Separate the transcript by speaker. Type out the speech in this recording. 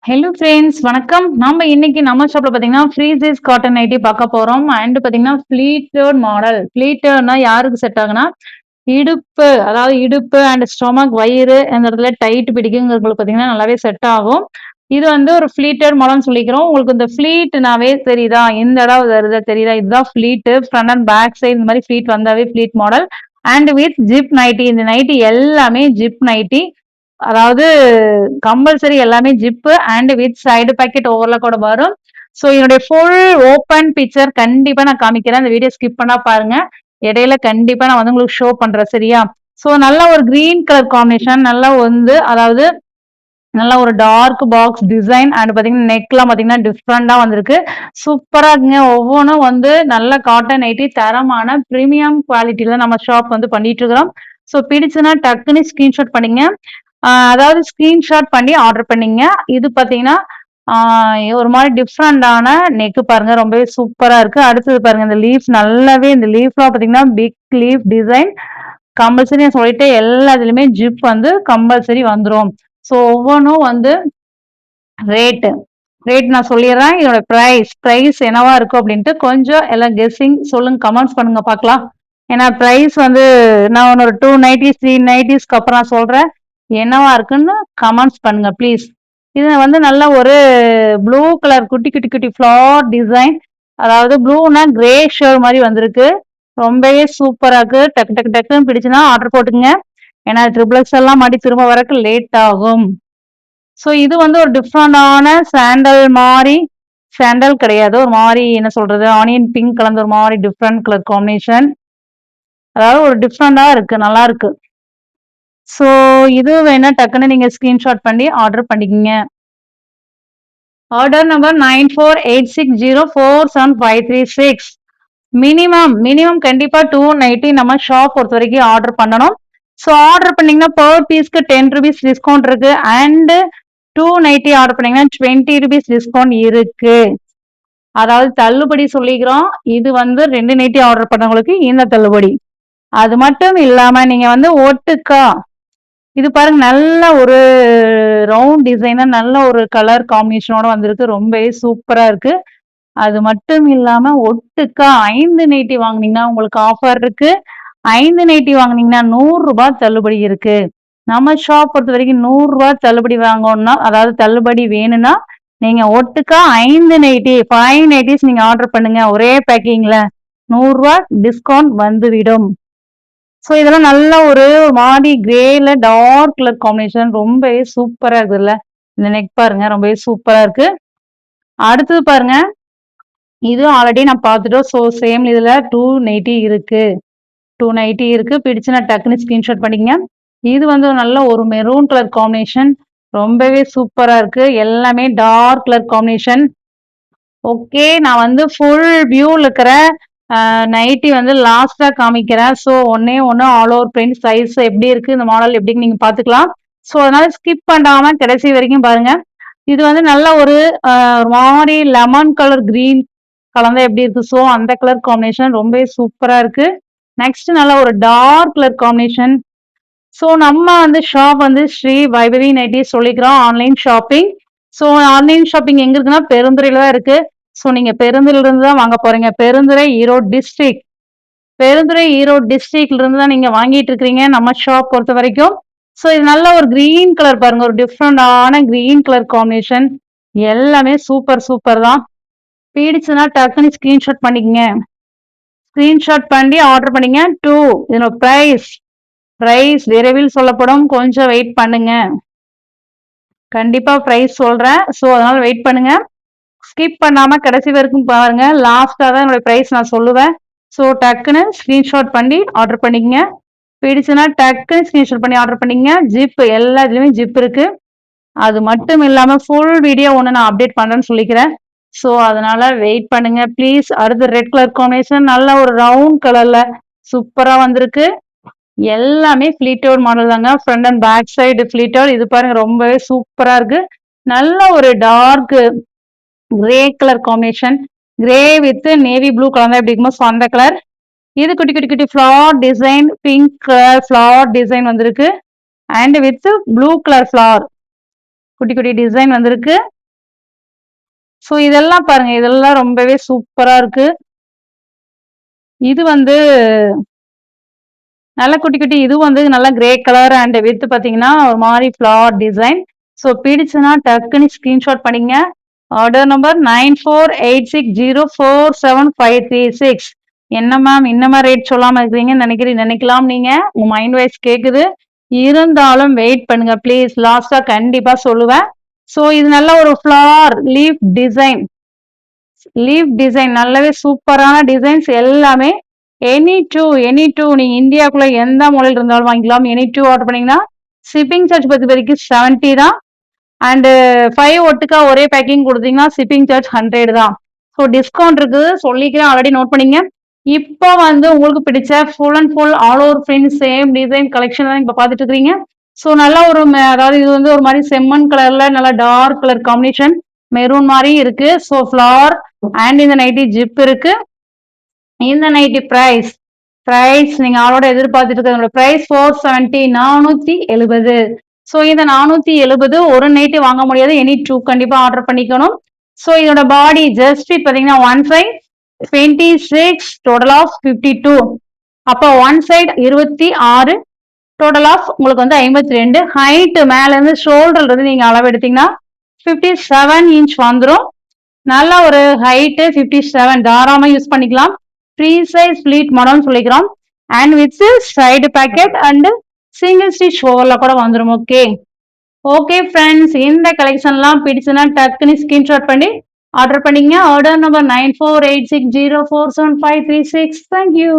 Speaker 1: Hello friends வணக்கம். நாம இன்னைக்கு நம்ம ஷாப்ல பார்த்தீங்கன்னா, ஃப்ரீ சைஸ் காட்டன் நைட்டி பார்க்க போறோம். அண்ட் பார்த்தீங்கன்னா, ஃப்ளீட்டட் மாடல். ஃப்ளீட்டட்னா யாருக்கு செட் ஆகும்னா, இடுப்பு அதாவது இடுப்பு அண்ட் ஸ்டொமக் வயிறு அந்த இடத்துல டைட் பிடிக்குங்கிறவங்களுக்கு பார்த்தீங்கன்னா, நல்லாவே செட் ஆகும். இது வந்து ஒரு ஃப்ளீட்டட் மாடல்னு சொல்லிக்கிறோம். உங்களுக்கு இந்த ஃப்ளீட்னாவே தெரியுதா? இந்த இடம் வருதா தெரியுதா? இதுதான் pleat. Front and back side இந்த மாரி ஃப்ளீட் வந்தாவே pleat model. And with zip nighty. இந்த நைட்டி எல்லாமே ஜிப் நைட்டி. அதாவது கம்பல்சரி எல்லாமே zip and with side pocket ஓவர்லாக்கோட வரும். ஸோ இதனுடைய ஃபுல் ஓப்பன் பிக்சர் கண்டிப்பா நான் காமிக்கிறேன். அந்த வீடியோ ஸ்கிப் பண்ணா பாருங்க. இடையில கண்டிப்பா நான் வந்து உங்களுக்கு ஷோ பண்றேன் சரியா? ஸோ நல்ல ஒரு கிரீன் கலர் காம்பினேஷன் நல்லா வந்து அதாவது நல்ல ஒரு டார்க் பாக்ஸ் டிசைன் அண்ட் பாத்தீங்கன்னா நெக்லாம் பாத்தீங்கன்னா டிஃப்ரெண்டா வந்திருக்கு. சூப்பரா இருக்குங்க. ஒவ்வொன்றும் வந்து நல்ல காட்டன் நைட்டி தரமான பிரீமியம் குவாலிட்டில நம்ம ஷாப் வந்து பண்ணிட்டு இருக்கிறோம். ஸோ பிடிச்சுன்னா டக்குன்னு ஸ்கிரீன்ஷாட் பண்ணிங்க. அதாவது ஸ்கிரீன்ஷாட் பண்ணி ஆர்டர் பண்ணீங்க. இது பார்த்தீங்கன்னா, ஆ ஒரு மாரி டிஃப்ரெண்டான நெக் பாருங்க. ரொம்பவே சூப்பரா இருக்கு. அடுத்தது பாருங்க இந்த லீஃப் நல்லாவே இந்த லீஃப்லாம் பார்த்தீங்கன்னா, பிக் லீஃப் டிசைன் கம்பல்சரி நான் சொல்லிட்டேன். எல்லா இதுலயுமே ஜிப் வந்து கம்பல்சரி வந்துரும். ஸோ ஒவ்வொன்னும் வந்து ரேட்டு. ரேட் நான் சொல்லிர்றேன். இதோட பிரைஸ் என்னவா இருக்கும் அப்டின்ட்டு கொஞ்சம் எல்லாம் கெஸ்ஸிங் சொல்லுங்க. கமெண்ட்ஸ் பண்ணுங்க பாக்கலாம். ஏன்னா பிரைஸ் வந்து நான் ஒரு 2 நைன்டீஸ் 3 நைன்டீஸ்க்கு அப்புறம் நான் சொல்றேன். என்னவா இருக்குன்னு கமெண்ட்ஸ் பண்ணுங்க ப்ளீஸ். இது வந்து நல்ல ஒரு ப்ளூ கலர் குட்டி, குட்டி, குட்டி ஃப்ளார் டிசைன். அதாவது ப்ளூனா கிரே ஷேட் மாரி வந்திருக்கு. ரொம்பவே சூப்பரா இருக்கு. டக்கு டக்கு டக்குன்னு பிடிச்சுன்னா ஆர்டர் போட்டுக்கங்க. ஏன்னா ட்ரிபிள் எக்ஸ் எல்லாம் மாட்டி திரும்ப வரக்கு லேட் ஆகும். ஸோ இது வந்து ஒரு டிஃப்ரெண்டான சாண்டல் மாரி சாண்டல் கிடையாது. ஒரு மாரி என்ன சொல்றது? ஆனியன் பிங்க் கலந்த ஒரு மாரி டிஃப்ரெண்ட் கலர் காம்பினேஷன். அதாவது ஒரு டிஃப்ரெண்டா இருக்கு. நல்லா இருக்கு. ஸோ இது வேணா டக்குன்னு நீங்க ஸ்கிரீன்ஷாட் பண்ணி ஆர்டர் பண்ணிக்கங்க. Order number 9486047536. மினிமம் கண்டிப்பா 290 நம்ம ஷாப் பொறுத்த வரைக்கும் ஆர்டர் பண்ணணும். ஸோ ஆர்டர் பண்ணீங்கன்னா பர் பீஸ்க்கு 10 ரூபீஸ் டிஸ்கவுண்ட் இருக்கு. அண்ட் 290 ஆர்டர் பண்ணீங்கன்னா 20 ரூபீஸ் டிஸ்கவுண்ட் இருக்கு. அதாவது தள்ளுபடி சொல்லிக்கிறோம். இது வந்து 2 நைட்டி ஆர்டர் பண்ணவங்களுக்கு இந்த தள்ளுபடி. அது மட்டும் இல்லாம நீங்க வந்து ஒட்டுக்கா இது பாருங்க நல்ல ஒரு ரவுண்ட் டிசைனா நல்ல ஒரு கலர் காம்பினேஷனோட வந்திருக்கு. ரொம்பவே சூப்பரா இருக்கு. அது மட்டும் இல்லாம ஒட்டுக்கா 5 நைட்டி வாங்குனீங்கன்னா உங்களுக்கு ஆஃபர் இருக்கு. 5 நைட்டி வாங்குனீங்கன்னா ரூ. 100 தள்ளுபடி இருக்கு. நம்ம ஷாப் பொறுத்தவரைக்கும் ரூ. 100 தள்ளுபடி வாங்கணும்னா, அதாவது தள்ளுபடி வேணும்னா, நீங்க ஒட்டுக்கா 5 நைட்டி 5 நைட்டீஸ் நீங்க ஆர்டர் பண்ணுங்க. ஒரே பேக்கிங்ல ரூ. 100 டிஸ்கவுண்ட் வந்துவிடும். ஸோ இதெல்லாம் நல்ல ஒரு மாடி கிரேல டார்க் கலர் காம்பினேஷன் ரொம்பவே சூப்பரா இருக்குல்ல. இந்த நெக் பாருங்க ரொம்பவே சூப்பரா இருக்கு. அடுத்தது பாருங்க. இது ஆல்ரெடி நான் பார்த்துட்டோம். ஸோ சேம் இதுல 290 இருக்கு. 290 இருக்கு. பிடிச்சுனா டக்குன்னு ஸ்கிரீன்ஷாட் பண்ணிக்கங்க. இது வந்து நல்ல ஒரு மெரூன் கலர் காம்பினேஷன். ரொம்பவே சூப்பரா இருக்கு. எல்லாமே டார்க் கலர் காம்பினேஷன். ஓகே. நான் வந்து ஃபுல் வியூல இருக்கிற நைட்டி வந்து லாஸ்ட்டா காமிக்கிறேன். ஸோ ஒண்ணே ஒண்ணு ஆல் ஓவர் பிரிண்ட் சைஸ் எப்படி இருக்கு, இந்த மாடல் எப்படின்னு நீங்க பார்த்துக்கலாம். ஸோ அதனால ஸ்கிப் பண்ணாம கடைசி வரைக்கும் பாருங்க. இது வந்து நல்ல ஒரு மாரி லெமன் கலர் கிரீன் கலந்தா எப்படி இருக்கு? ஸோ அந்த கலர் காம்பினேஷன் ரொம்பவே சூப்பரா இருக்கு. நெக்ஸ்ட் நல்ல ஒரு டார்க் கலர் காம்பினேஷன். ஸோ நம்ம வந்து ஷாப் வந்து ஸ்ரீ வைபவி நைட்டீஸ் சொல்லிக்கிறோம். Online shopping. So online shopping எங்க இருக்குன்னா பெருந்துறையில தான் இருக்கு. ஸோ நீங்க பெருந்துறையில இருந்து தான் வாங்க போறீங்க. பெருந்துறை ஈரோடு டிஸ்ட்ரிக்ட். பெருந்துறை ஈரோடு டிஸ்ட்ரிக்ட்ல இருந்து தான் நீங்க வாங்கிட்டு இருக்கிறீங்க நம்ம ஷாப் பொறுத்த வரைக்கும். ஸோ இது நல்ல ஒரு கிரீன் கலர் பாருங்க. ஒரு டிஃப்ரெண்டான கிரீன் கலர் காம்பினேஷன். எல்லாமே சூப்பர் தான். பிடிச்சுன்னா டக்குன்னு ஸ்கிரீன்ஷாட் பண்ணிக்கங்க. ஸ்கிரீன்ஷாட் பண்ணி ஆர்டர் பண்ணீங்க. 2 இதனோட பிரைஸ் விரைவில் சொல்லப்படும். கொஞ்சம் வெயிட் பண்ணுங்க. கண்டிப்பா பிரைஸ் சொல்றேன். ஸோ அதனால வெயிட் பண்ணுங்க. ஸ்கிப் பண்ணாம கடைசி வரைக்கும் பாருங்க. லாஸ்டா தான் என்னோட பிரைஸ் நான் சொல்லுவேன். ஸோ டக்குன்னு ஸ்கிரீன்ஷாட் பண்ணி ஆர்டர் பண்ணிக்கங்க. பிடிச்சுன்னா டக்குன்னு ஸ்கிரீன்ஷாட் பண்ணி ஆர்டர் பண்ணிக்கங்க. ஜிப் எல்லா இதுலயுமே ஜிப் இருக்கு. அது மட்டும் இல்லாம ஃபுல் வீடியோ ஒன்று நான் அப்டேட் பண்றேன்னு சொல்லிக்கிறேன். ஸோ அதனால வெயிட் பண்ணுங்க ப்ளீஸ். அடுத்து ரெட் கலர் காம்பினேஷன் நல்ல ஒரு ரவுண்ட் கலர்ல சூப்பரா வந்திருக்கு. எல்லாமே ஃபிளீட்டட் மாடல் தாங்க. Front and back side pleated. இது பாருங்க ரொம்பவே சூப்பரா இருக்கு. நல்ல ஒரு dark grey colour combination. Grey with navy blue colour எப்படி இருக்குமோ ஸோ அந்த கலர். இது குட்டி குட்டி குட்டி flower design pink colour flower design வந்திருக்கு. And with blue colour flower குட்டி குட்டி டிசைன் வந்திருக்கு. ஸோ இதெல்லாம் பாருங்க, இதெல்லாம் ரொம்பவே சூப்பரா இருக்கு. இது வந்து நல்ல குட்டி குட்டி இது வந்து நல்ல கிரே கலர் அண்ட் வித் பாத்தீங்கன்னா ஒரு மாதிரி ஃபிளவர் டிசைன். ஸோ பிடிச்சுன்னா டக்குன்னு ஸ்கிரீன்ஷாட் பண்ணிங்க. Order number 9486047536. என்ன மேம் இன்னமா ரேட் சொல்லாம இருக்கிறீங்கன்னு நினைக்கலாம் நீங்க. உங்க மைண்ட் வைஸ் கேக்குது. இருந்தாலும் வெயிட் பண்ணுங்க ப்ளீஸ். லாஸ்டா கண்டிப்பா சொல்லுவேன். ஸோ இது நல்ல ஒரு ஃபிளவர் லீஃப் டிசைன் நல்லாவே சூப்பரான டிசைன்ஸ் எல்லாமே. எனி டூ நீங்க இந்தியாக்குள்ள எந்த மூலையில் இருந்தாலும் வாங்கிக்கலாம். எனி டூ ஆர்டர் பண்ணீங்கன்னா ஷிப்பிங் சார்ஜ் பத்தி வரைக்கும் 70 தான். அண்ட் 5 ஒட்டுக்கா ஒரே பேக்கிங் கொடுத்தீங்கன்னா ஷிப்பிங் சார்ஜ் 100 தான். ஸோ டிஸ்கவுண்ட் இருக்கு சொல்லிக்கிறேன், ஆல்ரெடி நோட் பண்ணிங்க. இப்போ வந்து உங்களுக்கு பிடிச்ச full and full all over print same design collection தான் இப்போ பார்த்துட்டு இருக்கிறீங்க. ஸோ நல்லா ஒரு அதாவது இது வந்து ஒரு மாதிரி செம்மண் கலர்ல நல்லா டார்க் கலர் காம்பினேஷன் மெரூன் மாதிரி இருக்கு. ஸோ ஃபிளவர் அண்ட் இந்த நைட்டி ஜிப் இருக்கு. இந்த நைட்டி பிரைஸ் நீங்க ஆளோட எதிர்பார்த்துட்டு இருக்கிறதோட பிரைஸ் 470 470. ஸோ இந்த 470 ஒரு நைட்டி வாங்க முடியாது, எனி டூ கண்டிப்பா ஆர்டர் பண்ணிக்கணும். ஸோ இதோட பாடி ஜஸ்ட் பாத்தீங்கன்னா ஒன் சைட் 26 டோட்டல் ஆஃப் 52. அப்போ ஒன் சைட் 26 டோட்டல் ஆஃப் உங்களுக்கு வந்து 52. ஹைட் மேல இருந்து ஷோல்டர்ல இருந்து நீங்க அளவு எடுத்தீங்கன்னா 57 இன்ச் வந்துடும். நல்ல ஒரு ஹைட்டு 57 தாராளமா யூஸ் பண்ணிக்கலாம். ஃப்ரீ சைஸ் ஃபிளீட் மாடல்னு சொல்லிக்கிறோம். And with side packet and single stitch ஓவர்ல கூட வந்துடும். ஓகே ஃப்ரெண்ட்ஸ், இந்த கலெக்ஷன்லாம் பிடிச்சுன்னா டக்குன்னு ஸ்கிரீன்ஷாட் பண்ணி ஆர்டர் பண்ணிங்க. Order number 9486047536. தேங்க்யூ.